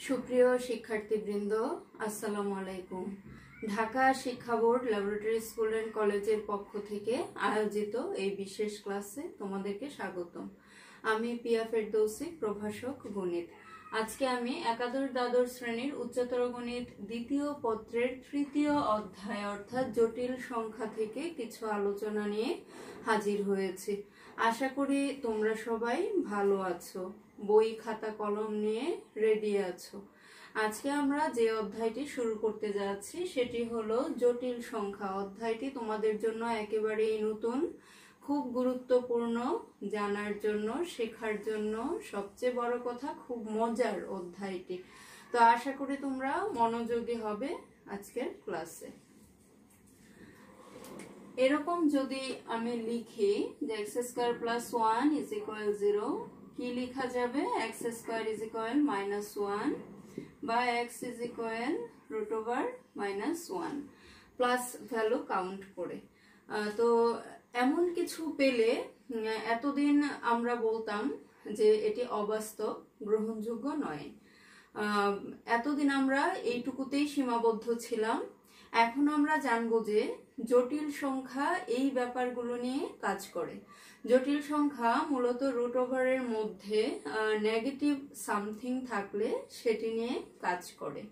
সুপ্রিয় শিক্ষার্থীবৃন্দ, আসসালামু আলাইকুম। ঢাকা শিক্ষা বোর্ড ল্যাবরেটরি স্কুল অ্যান্ড কলেজের পক্ষ থেকে আয়োজিত এই বিশেষ ক্লাসে তোমাদেরকে স্বাগতম। আমি পিয়া ফেরদৌসি, প্রভাষক গণিত। আজকে আমি একাদশ দ্বাদশ শ্রেণীর উচ্চতর গণিত দ্বিতীয় পত্রের তৃতীয় অধ্যায় অর্থাৎ জটিল সংখ্যা থেকে কিছু আলোচনা নিয়ে হাজির হয়েছি। আশা করি তোমরা সবাই ভালো আছো, বই খাতা কলম নিয়ে রেডি আছো। আজকে আমরা যে অধ্যায়টি শুরু করতে যাচ্ছি সেটি হলো জটিল সংখ্যা। অধ্যায়টি তোমাদের জন্য একেবারেই নতুন, খুব গুরুত্বপূর্ণ, জানার জন্য, শেখার জন্য, সবচেয়ে বড় কথা খুব মজার অধ্যায়টি। তো আশা করি তোমরা মনোযোগী হবে আজকের ক্লাসে। এরকম যদি আমি লিখি যে x square plus 1 is equal 0, কি লেখা যাবে? x স্কয়ার ইজ ইকুয়াল -1 বা x is equal √-1 plus value count করে। তো এমন কিছু পেলে এতদিন আমরা বলতাম যে এটি অবাস্তব, গ্রহণযোগ্য নয়। এতদিন আমরা এইটুকুতেই সীমাবদ্ধ ছিলাম। এখন আমরা জানবো যে জটিল সংখ্যা এই ব্যাপারগুলো নিয়ে কাজ করে। জটিল সংখ্যা মূলত √এর মধ্যে নেগেটিভ সামথিং থাকলে সেটি নিয়ে কাজ করে।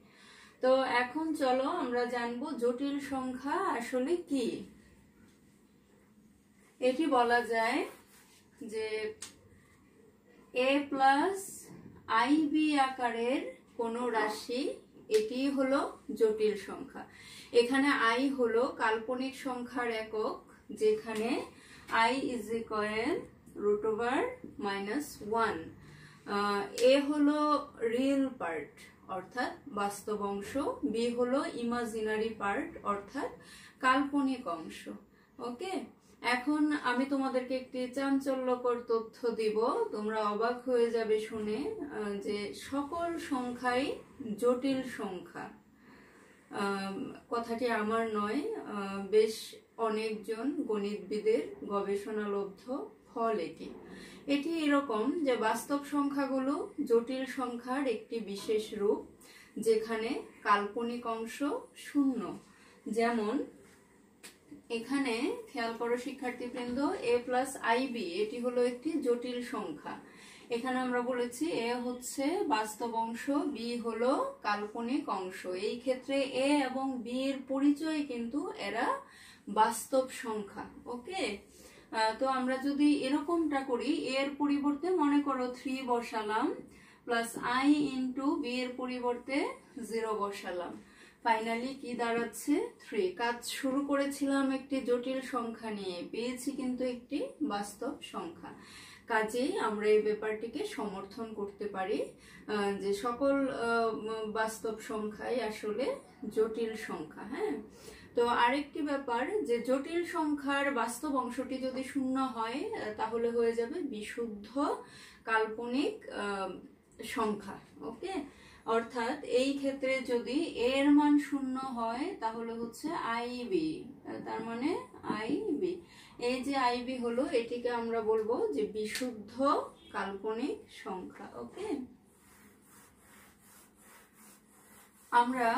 তো এখন চলো আমরা জানবো জটিল সংখ্যা আসলে কি। এটি বলা যায় যে a প্লাস IB আকারের কোনো রাশি, এটি হলো জটিল সংখ্যা। এখানে I হলো কাল্পনিক সংখ্যার একক, যেখানে I ইজ ইকুয়াল √-1। A হলো রিয়েল পার্ট অর্থাৎ বাস্তব অংশ, B হলো ইমাজিনারি পার্ট অর্থাৎ কাল্পনিক অংশ। ওকে, এখন আমি তোমাদেরকে একটি চাঞ্চল্যকর তথ্য দিব, তোমরা অবাক হয়ে যাবে শুনে যে সকল সংখ্যাই জটিল সংখ্যা। কথাটি আমার নয়, বেশ অনেকজন গণিতবিদের গবেষণালব্ধ ফল এটি। এটি এরকম যে বাস্তব সংখ্যাগুলো জটিল সংখ্যার একটি বিশেষ রূপ, যেখানে কাল্পনিক অংশ শূন্য। যেমন এখানে খেয়াল করো শিক্ষার্থীবৃন্দ, a প্লাস IB এটি হলো একটি জটিল সংখ্যা। এখানে আমরা বলেছি a হচ্ছে বাস্তব অংশ, b হলো কাল্পনিক অংশ। এই ক্ষেত্রে a এবং b এর পরিচয় কিন্তু এরা বাস্তব সংখ্যা। ওকে, তো আমরা যদি এরকমটা করি, a এর পরিবর্তে মনে করো 3 বসালাম, প্লাস I ইন্টু b এর পরিবর্তে 0 বসালাম, ফাইনালি কি দাঁড়াচ্ছে? 3। কাজ শুরু করেছিলাম একটি জটিল সংখ্যা নিয়ে, পেয়েছি কিন্তু একটি বাস্তব সংখ্যা। কাজেই আমরা এই ব্যাপারটিকে সমর্থন করতে পারি যে সকল বাস্তব সংখ্যাই আসলে জটিল সংখ্যা। হ্যাঁ, তো আরেকটি ব্যাপার যে জটিল সংখ্যার বাস্তব অংশটি যদি শূন্য হয় তাহলে হয়ে যাবে বিশুদ্ধ কাল্পনিক সংখ্যা। ওকে, অর্থাৎ এই ক্ষেত্রে যদি a এর মান শূন্য হয় তাহলে হচ্ছে IB, তার মানে IB। এই যে IB হলো, এটিকে আমরা বলবো যে বিশুদ্ধ কাল্পনিক সংখ্যা। ওকে, আমরা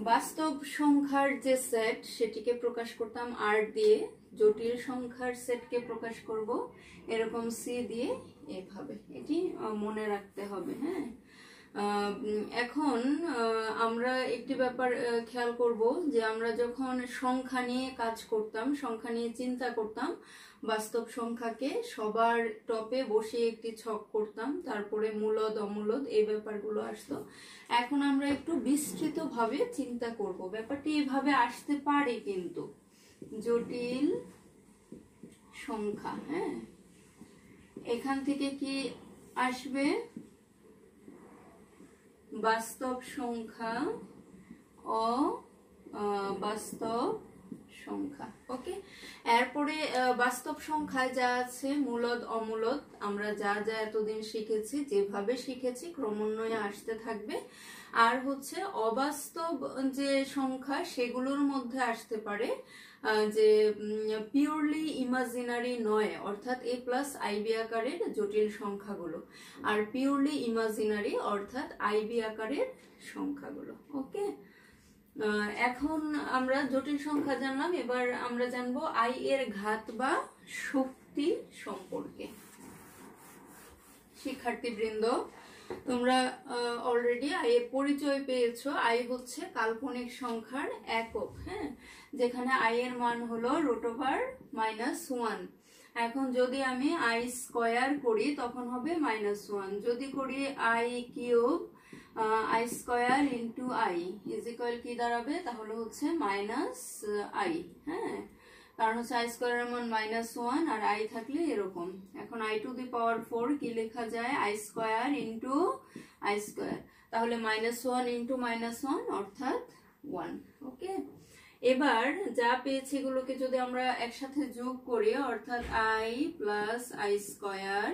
বাস্তব সংখ্যার যে সেট সেটিকে প্রকাশ করতাম R দিয়ে, জটিল সংখ্যার সেটকে প্রকাশ করব এরকম C দিয়ে, এভাবে। এটি মনে রাখতে হবে। হ্যাঁ, এখন আমরা একটি ব্যাপার খেয়াল করব যে আমরা যখন সংখ্যা নিয়ে কাজ করতাম, সংখ্যা নিয়ে চিন্তা করতাম, বাস্তব সংখ্যাকে সবার টপে বসিয়ে একটি ছক করতাম, তারপরে মূলদ অমূলদ এই ব্যাপারগুলো আসতো। এখন আমরা একটু বিস্তৃতভাবে চিন্তা করব। ব্যাপারটি এভাবে আসতে পারে কিন্তু জটিল সংখ্যা। হ্যাঁ, এখান থেকে কি আসবে? বাস্তব সংখ্যা ও বাস্তব সংখ্যা। ওকে, এরপরে বাস্তব সংখ্যায় যা আছে মূলদ অমূলদ, আমরা যা যা এতদিন শিখেছি, যেভাবে শিখেছি ক্রমান্বয়ে আসতে থাকবে। আর হচ্ছে অবাস্তব যে সংখ্যা সেগুলোর মধ্যে আসতে পারে যে পিওরলি ইমাজিনারি নয়, অর্থাৎ a প্লাস আইবি আকারের জটিল সংখ্যাগুলো, আর পিওরলি ইমাজিনারি অর্থাৎ আইবি আকারের সংখ্যাগুলো। ওকে, এখন আমরা জটিল সংখ্যা জানলাম, এবার আমরা জানবো আই এর ঘাত বা শক্তি সম্পর্কে। শিক্ষার্থীবৃন্দ, তোমরা অলরেডি আই এর পরিচয় পেয়েছো। আই হচ্ছে কাল্পনিক সংখ্যার একক, হ্যাঁ, যেখানে আই এর মান হলো √(-1). এখন যদি আমি আই স্কয়ার করি তখন হবে -1, যদি করি I cube I square into I is equal কি দাঁড়াবে, তাহলে হচ্ছে -i, হ্যাঁ, কারণ হচ্ছে আই স্কয়ারের মান -1 আর আই থাকলে এরকম। এখন i⁴ কি লেখা যায়, I square into I square, তাহলে -1 ইন্টু -1 অর্থাৎ 1। ওকে, এবার যা পেয়েছি এগুলোকে যদি আমরা একসাথে যোগ করি, অর্থাৎ I plus I square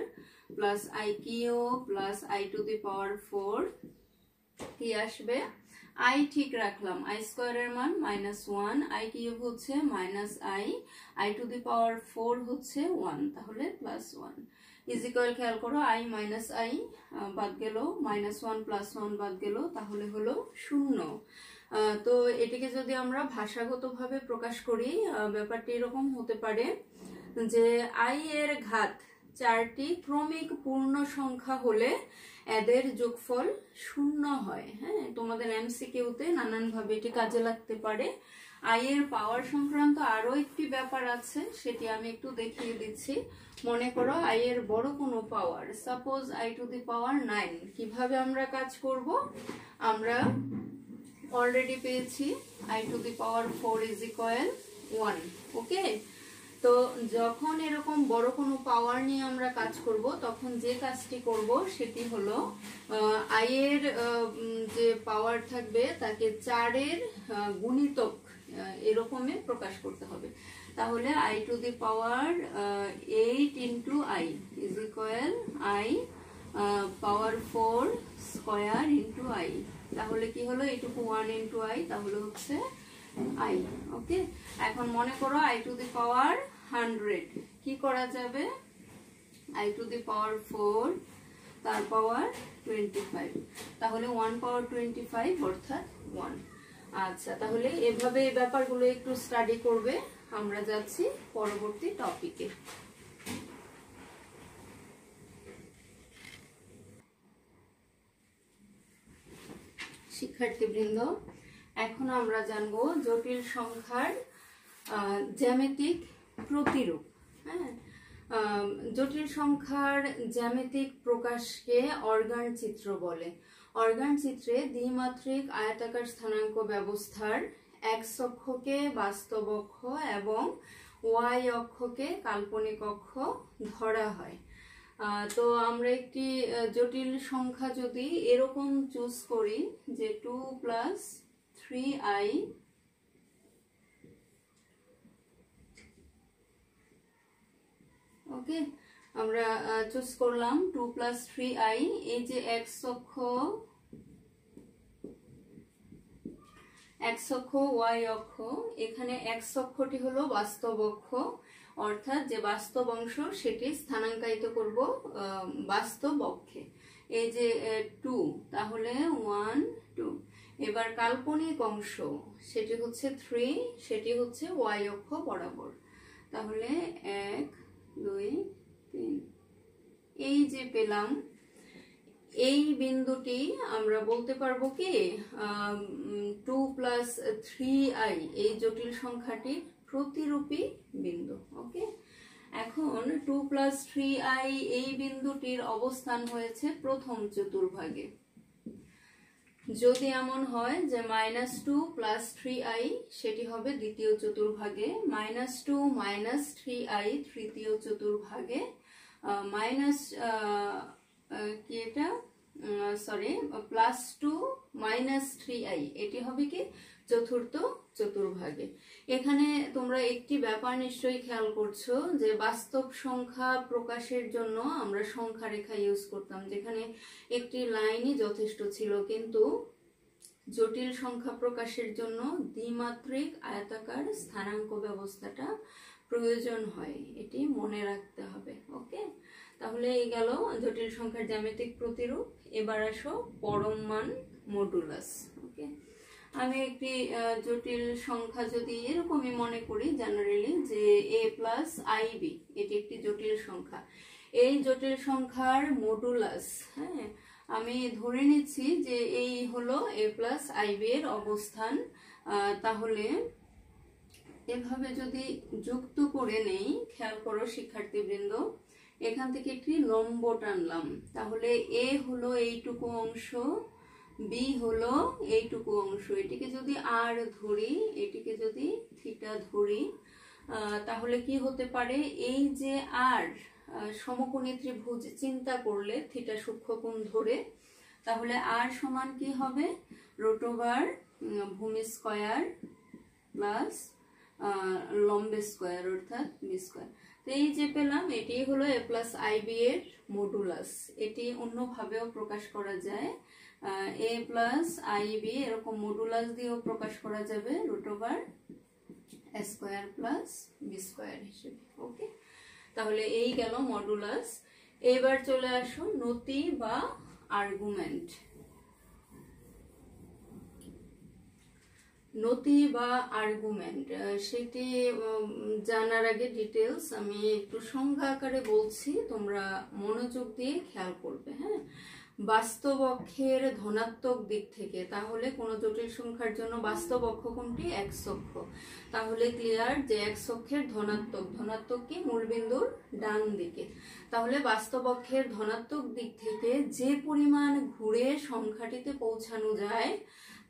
plus I cube plus i⁴ কি আসবে, আই ঠিক রাখলাম, আই স্কয়ারের মান -1, আই কিউব হচ্ছে -i, i⁴ হচ্ছে 1, তাহলে +1 ইজ ইকুয়াল, খেয়াল করো, i - i বাদ গেল, -1 + 1 বাদ গেল, তাহলে হলো 0। তো এটিকে যদি আমরা ভাষাগতভাবে প্রকাশ করি, ব্যাপারটি এরকম হতে পারে যে আই এর ঘাত 4টি ক্রমিক পূর্ণ সংখ্যা হলে এদের যোগফল 0 হয়। হ্যাঁ, তোমাদের এমসিকিউতে নানানভাবে এটি কাজে লাগতে পারে। আই এর পাওয়ার সংক্রান্ত আরো একটি ব্যাপার আছে, সেটি আমি একটু দেখিয়ে দিচ্ছি। মনে করো আই এর বড় কোনো পাওয়ার, সাপোজ i⁹ কিভাবে আমরা কাজ করব, আমরা অলরেডি পেয়েছি i⁴ ইজ ইকুয়াল 1। ওকে, তো যখন এরকম বড় কোনো পাওয়ার নিয়ে আমরা কাজ করব, তখন যে কাজটি করব সেটি হলো আই এর যে পাওয়ার থাকবে তাকে 4 এর গুণিতক এরকমে প্রকাশ করতে হবে। তাহলে i⁴ 8 × i is equal i⁴ square into i, তাহলে কি হলো, এইটুকু 1 × i, তাহলে হচ্ছে i। ওকে, এখন মনে করো i⁴ 100 কি করা যাবে, i⁴ তার পাওয়ার 25, তাহলে 1 পাওয়ার 25 অর্থাৎ 1। আচ্ছা, তাহলে এভাবে এই ব্যাপারগুলো একটু স্টাডি করবে। আমরা যাচ্ছি পরবর্তী টপিকে। শিক্ষার্থীবৃন্দ, এখন আমরা জানবো জটিল সংখ্যার জ্যামিতিক প্রতিরূপ। হ্যাঁ, জটিল সংখ্যার জ্যামিতিক প্রকাশকে অর্গান চিত্র বলে। অর্গান চিত্রে দ্বিমাত্রিক আয়তাকার স্থানাঙ্ক ব্যবস্থার এক্স অক্ষকে বাস্তব অক্ষ এবং ওয়াই অক্ষকে কাল্পনিক অক্ষ ধরা হয়। তো আমরা একটি জটিল সংখ্যা যদি এরকম চুজ করি যে 2 + 3i ওকে, আমরা চুজ করলাম 2 + 3i, এই যে এক্স অক্ষ ওয়াই অক্ষ, এখানে এক্স অক্ষটি হলো বাস্তব অক্ষ, অর্থাৎ যে বাস্তব অংশ সেটি স্থানাঙ্কিত করব বাস্তব অক্ষে, এই যে 2, তাহলে 1 2। এবার কাল্পনিক অংশ সেটি হচ্ছে 3, সেটি হচ্ছে ওয়াই অক্ষ বরাবর, তাহলে 1 2 3। এই যে পেলাম, এই বিন্দুটি আমরা বলতে পারবো কি 2 + 3i এই জটিল সংখ্যাটির প্রতিরূপী বিন্দু। ওকে, এখন 2 + 3i এই বিন্দুটির অবস্থান হয়েছে প্রথম চতুর্ভাগে। যদি এমন হয় যে -2 + 3i সেটি হবে দ্বিতীয় চতুর্ভাগে, -2 - 3i তৃতীয় চতুর্ভাগে, কি এটা +2 - 3i এটি হবে কি চতুর্থ চতুর্ভাগে। এখানে তোমরা একটি ব্যাপার নিশ্চয়ই খেয়াল করছো যে বাস্তব সংখ্যা প্রকাশের জন্য আমরা সংখ্যা রেখা ইউজ করতাম, যেখানে একটি লাইনই যথেষ্ট ছিল, কিন্তু জটিল সংখ্যা প্রকাশের জন্য দ্বিমাত্রিক আয়তাকার স্থানাঙ্ক ব্যবস্থাটা প্রয়োজন হয়, এটি মনে রাখতে হবে। ওকে, তাহলে এই গেল জটিল সংখ্যার জ্যামিতিক প্রতিরূপ। এবার আসো পরম মান মডুলাস। ওকে, আমি একটি জটিল সংখ্যা যদি এরকমই মনে করি জেনারেলি যে a প্লাস আইবি, এটি একটি জটিল সংখ্যা। এই জটিল সংখ্যার মডুলাস, হ্যাঁ, আমি ধরে নিচ্ছি যে এই হলো a প্লাস আইবি এর অবস্থান। তাহলে এভাবে যদি যুক্ত করে নেই, খেয়াল করো শিক্ষার্থীবৃন্দ, এখান থেকে একটি লম্ব টানলাম, তাহলে a হলো এইটুকু অংশ, বি হলো এইটুকু অংশ। এটিকে যদি আর ধরি, এটিকে যদি থিটা ধরি, তাহলে কি হতে পারে, এই যে আর সমকোণী ত্রিভুজ চিন্তা করলে থিটা সূক্ষ্মকোণ ধরে, তাহলে আর সমান কি হবে, √, ভূমি স্কয়ার প্লাস লম্ব স্কয়ার অর্থাৎ বি স্কয়ার। তো এই যে পেলাম, এটি হলো a প্লাস আইবি এর মডুলাস। এটি অন্যভাবেও প্রকাশ করা যায়, a প্লাস আইবি এরকম মডুলাস দিয়েও প্রকাশ করা যাবে √, a square plus b square হিসেবে। ওকে, তাহলে এই গেল মডুলাস। এবার চলে আসো নতি বা আর্গুমেন্ট। নতি বা আর্গুমেন্ট সেটি জানার আগে ডিটেলস আমি একটু সংজ্ঞা আকারে বলছি, তোমরা মনোযোগ দিয়ে খেয়াল করবে। হ্যাঁ, বাস্তব অক্ষের ধনাত্মক দিক থেকে, তাহলে কোন জটিল সংখ্যার জন্য বাস্তব অক্ষ কোনটি, এক্স অক্ষ। তাহলে ক্লিয়ার যে এক্স অক্ষের ধনাত্মক, ধনাত্মক কি মূলবিন্দুর ডান দিকে। তাহলে বাস্তব অক্ষের ধনাত্মক দিক থেকে যে পরিমাণ ঘুরে সংখ্যাটিতে পৌঁছানো যায়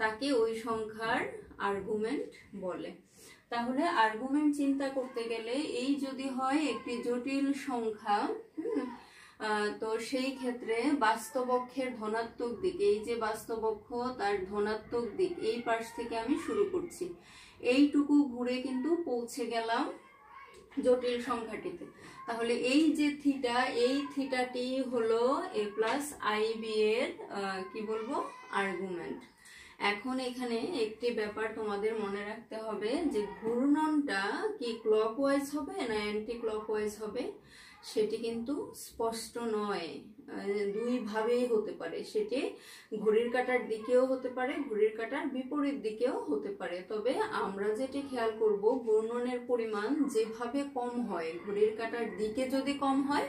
তাকে ওই সংখ্যার আর্গুমেন্ট বলে। তাহলে আর্গুমেন্ট চিন্তা করতে গেলে এই যদি হয় একটি জটিল সংখ্যা, তো সেই ক্ষেত্রে বাস্তব অক্ষের ধনাত্মক দিক, এই যে বাস্তব অক্ষ তার ধনাত্মক দিক, এই পাশ থেকে আমি শুরু করছি, এইটুকু ঘুরে কিন্তু পৌঁছে গেলাম জটিল সংখ্যাটিতে। তাহলে এই যে থিটা, এই থিটাটি হলো a প্লাস আইবি এর কি বলবো আর্গুমেন্ট। এখন এখানে একটি ব্যাপার তোমাদের মনে রাখতে হবে যে ঘূর্ণনটা কি ক্লকওয়াইজ হবে না অ্যান্টি ক্লকওয়াইজ হবে, সেটি কিন্তু স্পষ্ট নয়, দুই ভাবেই হতে পারে। সেটি ঘড়ির কাঁটার দিকেও হতে পারে, ঘড়ির কাঁটার বিপরীত দিকেও হতে পারে। তবে আমরা যেটি খেয়াল করব, ঘূর্ণনের পরিমাণ যেভাবে কম হয়, ঘড়ির কাঁটার দিকে যদি কম হয়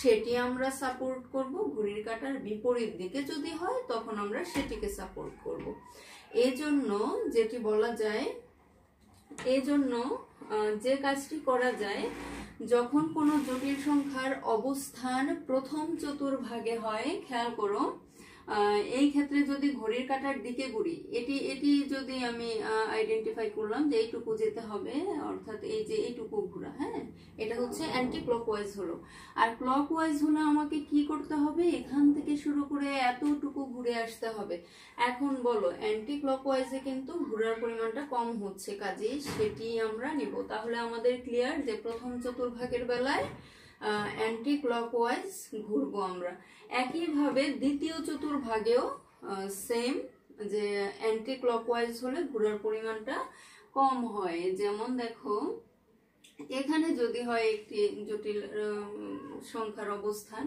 সেটি আমরা সাপোর্ট করব, ঘড়ির কাঁটার বিপরীত দিকে যদি হয় তখন আমরা সেটিকে সাপোর্ট করব। এজন্য যেটি বলা যায়, এজন্য যে কাজটি করা যায়, যখন কোনো জটিল সংখ্যার অবস্থান প্রথম চতুর্ভাগে হয়, খেয়াল করো এই ক্ষেত্রে যদি ঘড়ির কাঁটার দিকে ঘুরি, এটি যদি আমি আইডেন্টিফাই করলাম যে এইটুকু যেতে হবে, অর্থাৎ এই যে এইটুকু ঘোরা, হ্যাঁ, এটা হচ্ছে অ্যান্টি ক্লকওয়াইজ হলো। আর ক্লকওয়াইজ হলে আমাকে কি করতে হবে, এখান থেকে শুরু করে এতটুকু ঘুরে আসতে হবে। এখন বলো অ্যান্টি ক্লকওয়াইজে কিন্তু ঘোরার পরিমাণটা কম হচ্ছে, কাজেই সেটি আমরা নিব। তাহলে আমাদের ক্লিয়ার যে প্রথম চতুর্ভাগের বেলায় অ্যান্টি ক্লকওয়াইজ ঘুরবো আমরা। একইভাবে দ্বিতীয় চতুর্ভাগেও সেম, যে অ্যান্টি ক্লকওয়াইজ হলে ঘোরার পরিমাণটা কম হয়। যেমন দেখো এখানে যদি হয় একটি জটিল সংখ্যার অবস্থান,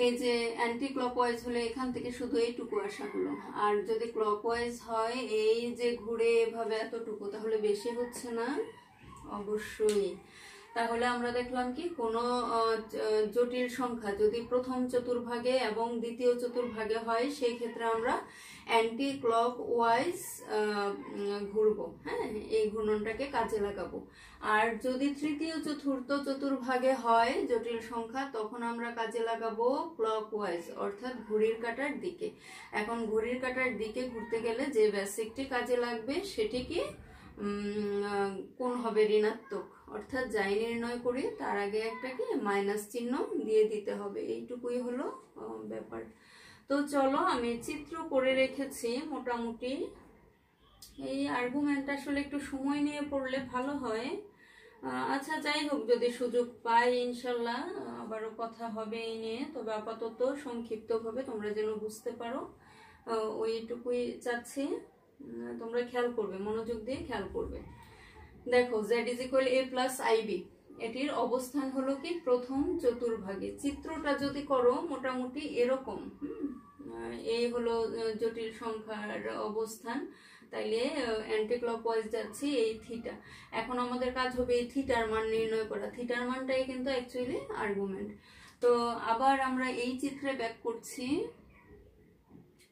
এই যে অ্যান্টি ক্লকওয়াইজ হলে এখান থেকে শুধু এইটুকু আসা হলো, আর যদি ক্লকওয়াইজ হয় এই যে ঘুরে এভাবে এতটুকু, তাহলে বেশি হচ্ছে না, অবশ্যই। তাহলে আমরা দেখলাম কি কোনো জটিল সংখ্যা যদি প্রথম চতুর্ভাগে এবং দ্বিতীয় চতুর্ভাগে হয় সেই ক্ষেত্রে আমরা অ্যান্টি ক্লকওয়াইজ ঘুরবো, হ্যাঁ, এই ঘূর্ণনটাকে কাজে লাগাবো। আর যদি তৃতীয় চতুর্থ চতুর্ভাগে হয় জটিল সংখ্যা, তখন আমরা কাজে লাগাবো ক্লকওয়াইজ অর্থাৎ ঘড়ির কাঁটার দিকে। এখন ঘড়ির কাঁটার দিকে ঘুরতে গেলে যে বেসিকটি কাজে লাগবে সেটি কি, কোন হবে ঋণাত্মক, অর্থাৎ যাই নির্ণয় করি তার আগে একটা কি মাইনাস চিহ্ন দিয়ে দিতে হবে। এইটুকুই হলো ব্যাপার। তো চলো আমি চিত্র করে রেখেছি মোটামুটি। এই আর্গুমেন্ট আসলে একটু সময় নিয়ে পড়লে ভালো হয়। আচ্ছা যাই হোক, যদি সুযোগ পাই ইনশাল্লাহ আবারও কথা হবে এই নিয়ে। তবে আপাতত সংক্ষিপ্তভাবে তোমরা যেন বুঝতে পারো ওইটুকুই চাচ্ছি, তোমরা খেয়াল করবে, মনোযোগ দিয়ে খেয়াল করবে। দেখো z = a + ib, এটির অবস্থান হলো কি প্রথম চতুর্ভাগে। চিত্রটা যদি করো মোটামুটি এরকম, এই হলো জটিল সংখ্যার অবস্থান, তাইলে অ্যান্টি ক্লকওয়াইজ যাচ্ছে এই থিটা। এখন আমাদের কাজ হবে এই থিটার মান নির্ণয় করা। থিটার মানটাই কিন্তু অ্যাকচুয়ালি আর্গুমেন্ট। তো আবার আমরা এই চিত্রে ব্যাক করছি।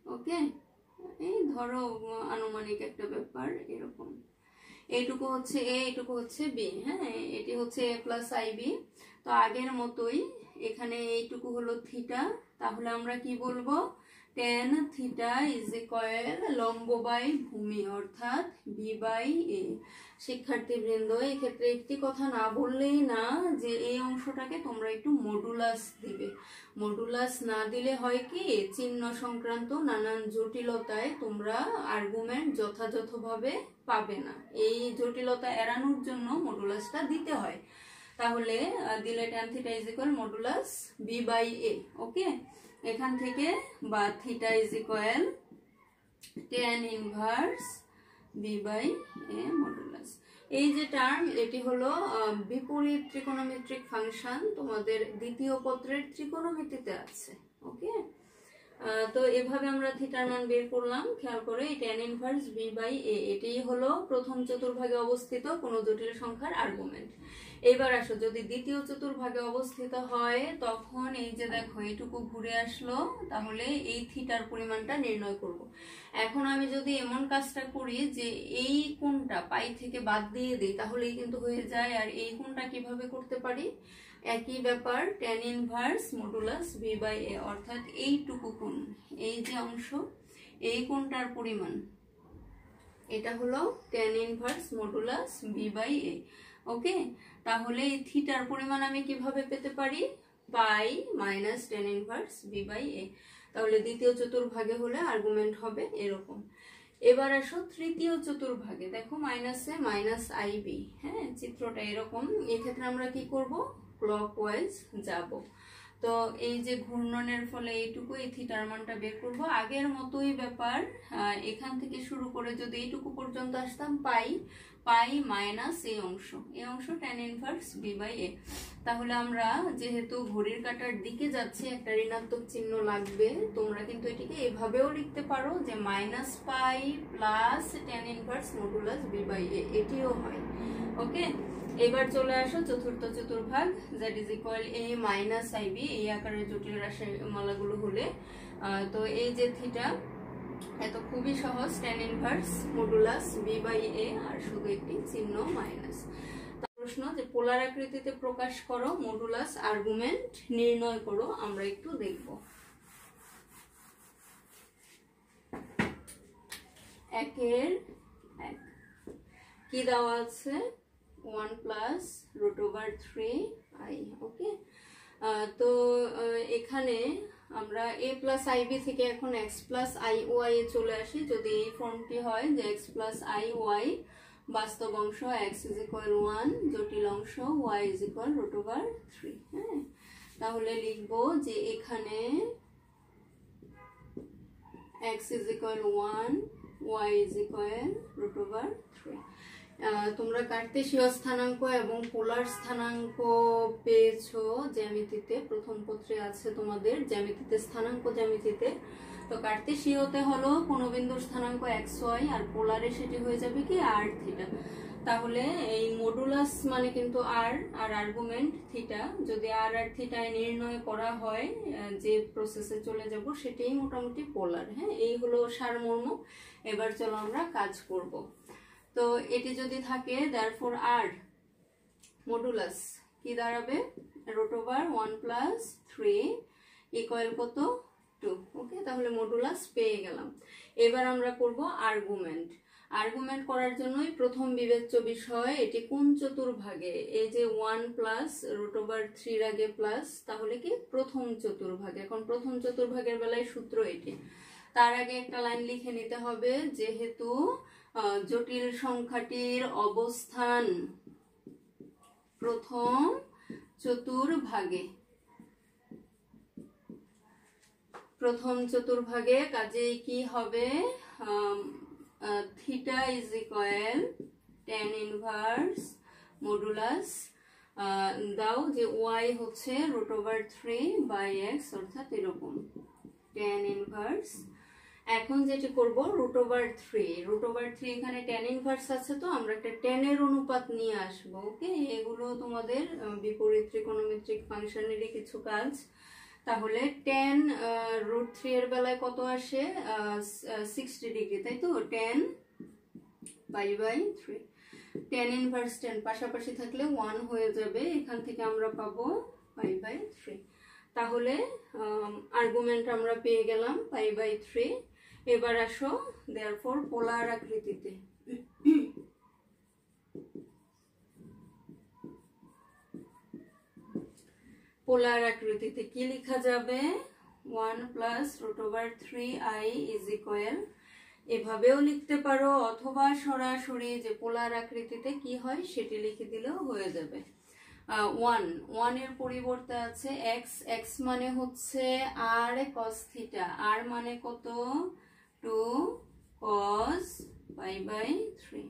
ওকে, এই ধরো আনুমানিক একটা ব্যাপার এরকম, এইটুকু হচ্ছে a, এইটুকু হচ্ছে b। হ্যাঁ, এটি হচ্ছে a + ib। তো আগের মতোই এখানে এইটুকু হলো থিটা, তাহলে আমরা কি বলবো, tan থিটা = লম্ব বাই ভূমি, অর্থাৎ b/a। শিক্ষার্থীবৃন্দ, এক্ষেত্রে একটি কথা না বললেই না যে এই অংশটাকে তোমরা একটু মডুলাস দিবে। মডুলাস না দিলে হয় কি, চিহ্ন সংক্রান্ত নানান জটিলতায় তোমরা আর্গুমেন্ট যথাযথভাবে পাবে না। এই জটিলতা এড়ানোর জন্য মডুলাসটা দিতে হয়। তাহলে দিলে tan থিটা = মডুলাস b/a। ওকে, এখান থেকে বা theta = tan inverse b/a modulus. এই যে টার্ম, এটি হলো বিপরীত ত্রিকোণমিতিক ফাংশন, তোমাদের দ্বিতীয় পত্রের ত্রিকোণমিতিতে আছে। ওকে, তো এভাবে আমরা থিটার মান বের করলাম। খেয়াল করে tan ইনভার্স b/a, এটাই হলো প্রথম চতুর্ভাগে অবস্থিত কোনো জটিল সংখ্যার আর্গুমেন্ট। এবার আসো, যদি দ্বিতীয় চতুর্ভাগে অবস্থিত হয় তখন এই যে দেখো এইটুকু ঘুরে আসলো, তাহলে এই থিটার পরিমাণটা নির্ণয় করব। এখন আমি যদি এমন কাজটা করি যে এই কোণটা পাই থেকে বাদ দিয়ে দিই, তাহলেই কিন্তু হয়ে যায়। আর এই কোণটা কিভাবে করতে পারি, একই ব্যাপার, tan ইনভার্স মডুলাস b/a, অর্থাৎ এইটুকু কোণ, এই যে অংশ, এই কোণটার পরিমাণ, এটা হলো tan ইনভার্স মডুলাস b/a। ওকে, তাহলে এই থিটার পরিমাণ আমি কিভাবে পেতে পারি, পাই মাইনাস tan ইনভার্স b/a। তাহলে দ্বিতীয় চতুর্ভাগে হলে আর্গুমেন্ট হবে এরকম। এবার আসো তৃতীয় চতুর্ভাগে, দেখো মাইনাসে -ib। হ্যাঁ, চিত্রটা এরকম। এক্ষেত্রে আমরা কি করব, ক্লকওয়াইজ যাব। তো এই যে ঘূর্ণনের ফলে এইটুকু, এই থিটার মানটা বের করব। আগের মতোই ব্যাপার, এখান থেকে শুরু করে যদি এইটুকু পর্যন্ত আসতাম, পাই মাইনাস এই অংশ tan ইনভার্স b/a। তাহলে আমরা যেহেতু ঘড়ির কাঁটার দিকে যাচ্ছি, একটা ঋণাত্মক চিহ্ন লাগবে। তোমরা কিন্তু এটিকে এভাবেও লিখতে পারো যে -পাই plus tan inverse modulus b/a, এটিও হয়। ওকে, এবার চলে আসো চতুর্থ চতুর্ভাগ, z = a - ib। এই আকারের জটিল রাশিমালাগুলো হলে তো এই যে থিটা, এত খুবই সহজ, tan ইনভার্স মডুলাস b/a, আর শুধু একটি চিহ্ন মাইনাস। প্রশ্ন যে পোলার আকৃতিতে প্রকাশ করো, মডুলাস আর্গুমেন্ট নির্ণয় করো, আমরা একটু দেখব। একের এক কি দেওয়া আছে, 1 + √3i। ওকে, তো এখানে আমরা a + ib থেকে এখন x + iy এ চলে আসি। যদি এই ফর্মটি হয় যে x + iy, বাস্তব অংশ x = 1, জটিল অংশ y = √3। হ্যাঁ, তাহলে লিখব যে এখানে x = 1, y = √3। তোমরা কার্তেশীয় স্থানাঙ্ক এবং পোলার স্থানাঙ্ক পেয়েছো জ্যামিতিতে, প্রথম পত্রে আছে তোমাদের জ্যামিতিতে, স্থানাঙ্ক জ্যামিতিতে। তো কার্তেশীয়তে হলো কোনো বিন্দুর স্থানাঙ্ক xy, আর পোলারে সেটি হয়ে যাবে কি r থিটা। তাহলে এই মডুলাস মানে কিন্তু r, আর আর্গুমেন্ট থিটা। যদি r আর থিটায় নির্ণয় করা হয়, যে প্রসেসে চলে যাব সেটাই মোটামুটি পোলার। হ্যাঁ, এই হলো সারমর্ম। এবার চলো আমরা কাজ করব। তো এটি যদি থাকে, therefore r মডুলাস কি দাঁড়াবে, √1 + 3 = কত, 2। ওকে, তাহলে মডুলাস পেয়ে গেলাম। এবার আমরা করব আর্গুমেন্ট। আর্গুমেন্ট করার জন্যই প্রথম বিবেচ্য বিষয় এটি কোন চতুর্ভাগে। এই যে 1 + √3 আগে প্লাস, তাহলে কি প্রথম চতুর্ভাগ। এখন প্রথম চতুর্ভাগের বেলায় সূত্র এটি। তার আগে একটা লাইন লিখে নিতে হবে, যেহেতু জটিল সংখ্যাটির অবস্থান প্রথম চতুর্ভাগে, প্রথম চতুর্ভাগে, কাজেই কি হবে, theta is equal tan inverse modulus দাও যে y হচ্ছে √3/x, অর্থাৎ এরকম tan ইনভার্স। এখন যেটা করব √3 এখানে tan ইনভার্স আছে, তো আমরা একটা tan এর অনুপাত নিয়ে আসব। ওকে, এগুলো তোমাদের বিপরীত ত্রিকোণমিতিক ফাংশনেরই কিছু কাজ। তাহলে tan √3 এর বেলায় কত আসে, 60 ডিগ্রি, তাই তো, tan π/3। tan ইনভার্স tan পাশাপাশি থাকলে 1 হয়ে যাবে, এখান থেকে আমরা পাবো π/3। তাহলে আর্গুমেন্ট আমরা পেয়ে গেলাম π/3। এবার আসো দেয়ারফর পোলার আকৃতিতে। পোলার আকৃতিতে কি লেখা যাবে, 1 + √3i ইজ ইকুয়াল, এভাবেও লিখতে পারো, অথবা সরাসরি যে পোলার আকৃতিতে কি হয় সেটি লিখে দিলেও হয়ে যাবে। 1 এর পরিবর্তে আছে x মানে হচ্ছে r cos থিটা, r মানে কত, 2 cos π/3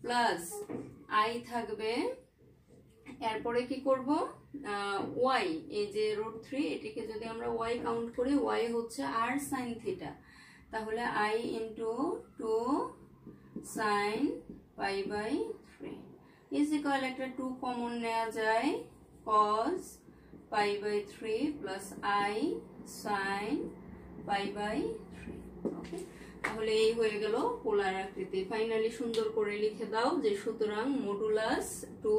প্লাস i থাকবে। এরপরে কি করব, y, এই যে √3 এটিকে যদি আমরা y কাউন্ট করি, y হচ্ছে r sin থিটা, তাহলে i × 2 sin π/3 ইজ ইকুয়াল, একটা 2 কমন নেওয়া যায়, cos π/3 প্লাস i sin π/3। ওকে, তাহলে এই হয়ে গেল পোলার আকৃতি। ফাইনালি সুন্দর করে লিখে দাও যে সুতরাং মডুলাস 2,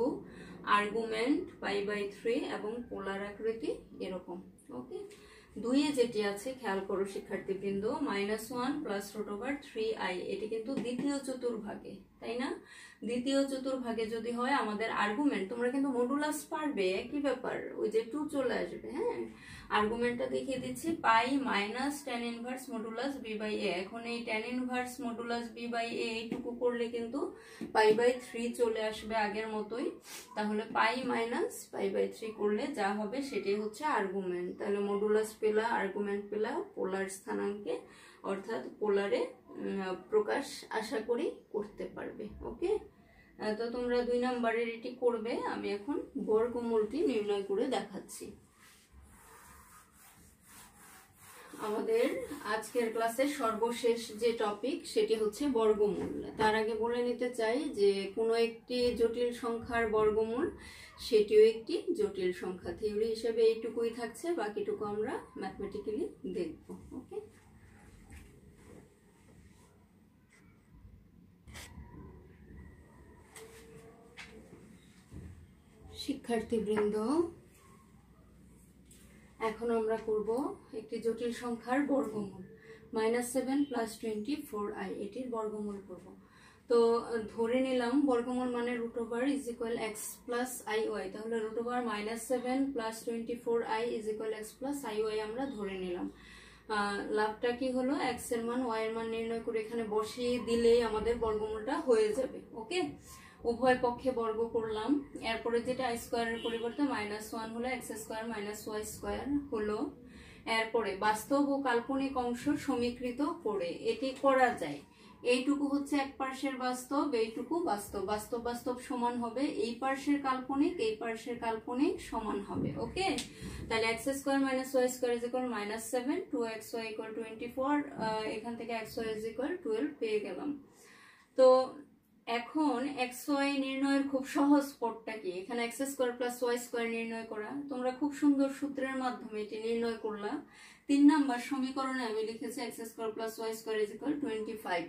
আর্গুমেন্ট π/3 এবং পোলার আকৃতি এরকম। ওকে, 2 এ যেটি আছে খেয়াল করো শিক্ষার্থীবৃন্দ, -1 + √3i, এটি কিন্তু দ্বিতীয় চতুর্ভাগে, তাই না? দ্বিতীয় চতুর্ভাগে যদি হয় আমাদের আর্গুমেন্ট, তোমরা কিন্তু মডুলাস পারবে, একই ব্যাপার, ওই যে 2 চলে আসবে। হ্যাঁ, আর্গুমেন্টটা দেখিয়ে দিচ্ছি, pi minus tan inverse modulus b/a। এখন এই tan ইনভার্স মডুলাস b/a এইটুকু করলে কিন্তু π/3 চলে আসবে আগের মতোই। তাহলে পাই মাইনাস π/3 করলে যা হবে সেটাই হচ্ছে আর্গুমেন্ট। তাহলে মডুলাস পেলা, আর্গুমেন্ট পেলা পোলার স্থানাঙ্কে, অর্থাৎ পোলারে প্রকাশ আশা করি করতে পারবে। ওকে, তো তোমরা 2 নম্বরের এটি করবে। আমি এখন বর্গমূলটি নির্ণয় করে দেখাচ্ছি। আমাদের আজকের ক্লাসের সর্বশেষ যে টপিক সেটি হচ্ছে বর্গমূল। তার আগে বলে নিতে চাই যে কোনো একটি জটিল সংখ্যার বর্গমূল সেটিও একটি জটিল সংখ্যা। থিওরি হিসেবে এইটুকুই থাকছে, বাকিটুকু আমরা ম্যাথমেটিক্যালি দেখব। ওকে, শিক্ষার্থীবৃন্দ, এখন আমরা করব একটি জটিল সংখ্যার বর্গমূল, -7 + 24i, এটির বর্গমূল করব। তো ধরে নিলাম বর্গমূল মানে √(x + iy), তাহলে √(-7 + 24i = x + iy আমরা ধরে নিলাম। লাভটা কি হলো, x এর মান y এর মান নির্ণয় করে এখানে বসিয়ে দিলেই আমাদের বর্গমূলটা হয়ে যাবে। ওকে, উভয় পক্ষে বর্গ করলাম। এরপরে যেটা i স্কয়ারের পরিবর্তে -1 হলো x² - y² হলো। এরপরে বাস্তব ও কাল্পনিক অংশ সমীকৃত করে এটি করা যায়। এইটুকু হচ্ছে এক পার্শ্বের বাস্তব, এইটুকু বাস্তব, বাস্তব বাস্তব সমান হবে, এই পার্শ্বের কাল্পনিক এই পার্শ্বের কাল্পনিক সমান হবে। ওকে, তাহলে x² - y² = -7, 2xy = 24, এখান থেকে xy = 12 পেয়ে গেলাম। তো এখন xy নির্ণয়ের খুব সহজ পথটা কি, এখানে x² + y² নির্ণয় করা। তোমরা খুব সুন্দর সূত্রের মাধ্যমে এটি নির্ণয় করলা। 3 নম্বর সমীকরণে আমি লিখেছি x² + y² = 25।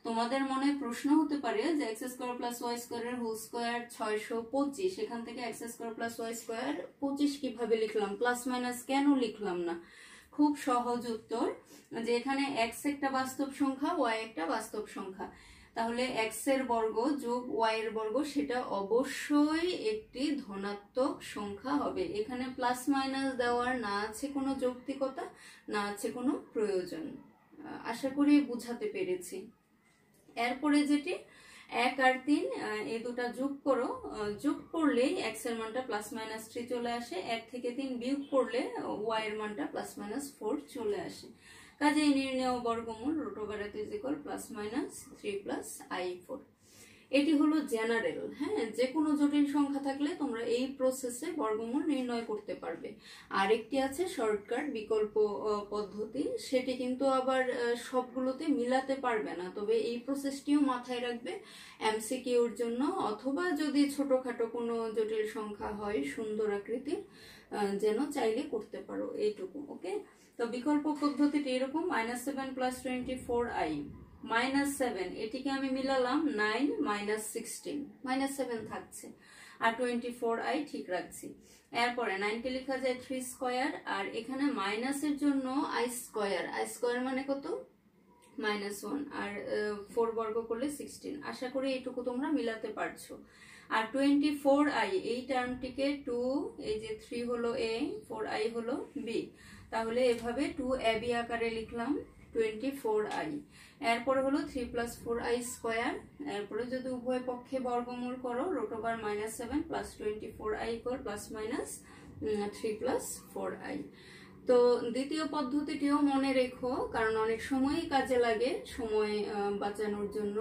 তোমাদের মনে প্রশ্ন হতে পারে যে x² + y² এর হোল স্কয়ার 625, এখান থেকে x² + y² 25 কিভাবে লিখলাম, প্লাস মাইনাস কেন লিখলাম না? খুব সহজ উত্তর, যে এখানে x একটা বাস্তব সংখ্যা, y একটা বাস্তব সংখ্যা, তাহলে x এর বর্গ যোগ y এর বর্গ সেটা অবশ্যই একটি ধনাত্মক সংখ্যা হবে। এখানে প্লাস মাইনাস দেওয়ার না আছে কোনো যৌক্তিকতা, না আছে কোনো প্রয়োজন। আশা করি বুঝাতে পেরেছি। এরপরে যেটি 1 আর 3 এই দুটা যোগ করো, যোগ করলেই x এর মানটা +-3 চলে আসে, 1 থেকে 3 বিয়োগ করলে y এর মানটা +-4 চলে আসে। কাজেই নির্ণেয় বর্গমূল √3 + এটি হলো জেনারেল। হ্যাঁ, যে কোনো জটিল সংখ্যা থাকলে তোমরা এই প্রসেসে বর্গমূল নির্ণয় করতে পারবে। আরেকটি আছে শর্টকাট বিকল্প পদ্ধতি, সেটি কিন্তু আবার সবগুলোতে মিলাতে পারবে না, তবে এই প্রসেসটিও মাথায় রাখবে এমসিকিউর জন্য, অথবা যদি ছোটখাটো কোনো জটিল সংখ্যা হয় সুন্দর আকৃতির যেন চাইলে করতে পারো, এইটুকু। ওকে, তো বিকল্প পদ্ধতিটি এরকম -7 + 24i -7, এটিকে আমি মিলালাম 9 - 16, -7 থাকছে, আর 24i ঠিক রাখছি। এরপরে 9 কে লেখা যায় 3 স্কয়ার, আর এখানে মাইনাসের জন্য i স্কয়ার, মানে কত? -1, আর 4 বর্গ করলে 16। আশা করি এইটুকু তোমরা মিলাতে পারছো। আর 24i এই টার্মটিকে 2, এই যে 3 হলো a, 4i হলো b, তাহলে এভাবে 2ab আকারে লিখলাম 24i। এরপরে হলো 3 + 4i স্কয়ার, এরপরে যদি উভয় পক্ষে বর্গমূল করো √-7 + 24i ±3 + 4i। তো দ্বিতীয় পদ্ধতিটিও মনে রেখো, কারণ অনেক সময়ই কাজে লাগে সময় বাঁচানোর জন্য।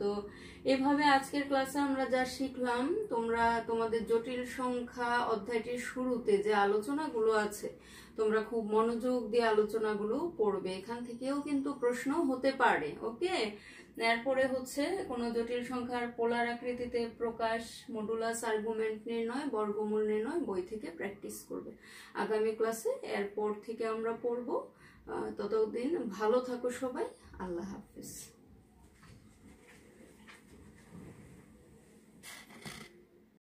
তো এভাবে আজকের ক্লাসে আমরা যা শিখলাম, তোমরা তোমাদের জটিল সংখ্যা অধ্যায়টির শুরুতে যে আলোচনাগুলো আছে তোমরা খুব মনোযোগ দিয়ে আলোচনাগুলো পড়বে, এখান থেকেও কিন্তু প্রশ্ন হতে পারে। ওকে, এরপরে হচ্ছে কোনো জটিল সংখ্যার পোলার আকৃতিতে প্রকাশ, মডুলাস, আর্গুমেন্ট নির্ণয়, বর্গমূল নির্ণয় বই থেকে প্র্যাকটিস করবে। আগামী ক্লাসে এরপর থেকে আমরা পড়ব। ততদিন ভালো থাকো সবাই, আল্লাহ হাফেজ।